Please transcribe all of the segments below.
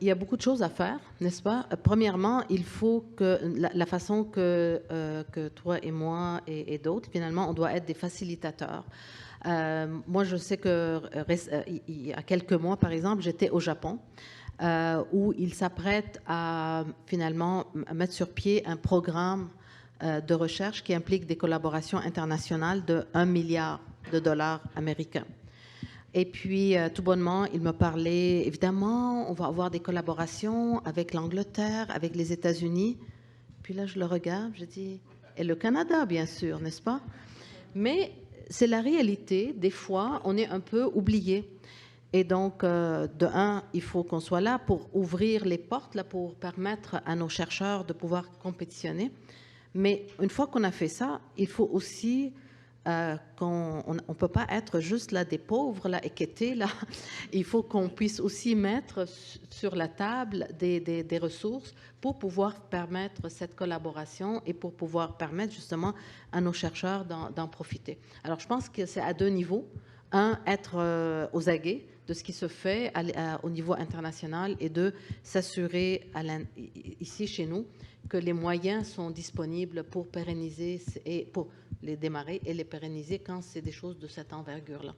il y a beaucoup de choses à faire, n'est-ce pas? Premièrement, il faut que la façon que toi et moi et d'autres, finalement, on doit être des facilitateurs. Moi, je sais que il y a quelques mois, par exemple, j'étais au Japon, où ils s'apprêtent à finalement mettre sur pied un programme de recherche qui implique des collaborations internationales de 1 milliard de dollars américains. Et puis, tout bonnement, il me parlait, évidemment, on va avoir des collaborations avec l'Angleterre, avec les États-Unis. Puis là, je le regarde, je dis, et le Canada, bien sûr, n'est-ce pas? Mais c'est la réalité. Des fois, on est un peu oublié. Et donc, de un, il faut qu'on soit là pour ouvrir les portes, là, pour permettre à nos chercheurs de pouvoir compétitionner. Mais une fois qu'on a fait ça, il faut aussi qu'on ne peut pas être juste là des pauvres, là, équêtés, là. Il faut qu'on puisse aussi mettre sur la table des ressources pour pouvoir permettre cette collaboration et pour pouvoir permettre justement à nos chercheurs d'en profiter. Alors, je pense que c'est à deux niveaux. Un, être aux aguets de ce qui se fait au niveau international, et deux, s'assurer ici chez nous que les moyens sont disponibles pour pérenniser et pour les démarrer et les pérenniser quand c'est des choses de cette envergure-là.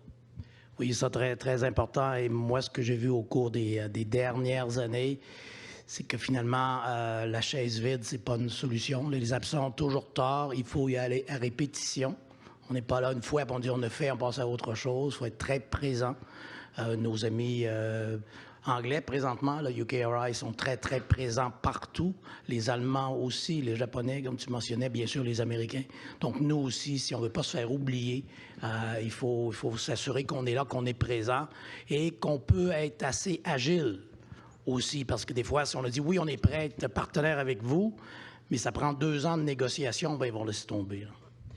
Oui, ça très, très important. Et moi, ce que j'ai vu au cours des dernières années, c'est que finalement, la chaise vide, c'est pas une solution. Les absents ont toujours tort. Il faut y aller à répétition. On n'est pas là une fois, puis on dit on a fait, on passe à autre chose. Il faut être très présent. Nos amis anglais, présentement, le UKRI, sont très, très présents partout. Les Allemands aussi, les Japonais, comme tu mentionnais, bien sûr, les Américains. Donc, nous aussi, si on ne veut pas se faire oublier, il faut s'assurer qu'on est là, qu'on est présent et qu'on peut être assez agile aussi. Parce que des fois, si on a dit oui, on est prêt à être partenaire avec vous, mais ça prend 2 ans de négociation, bien, ils vont laisser tomber, là.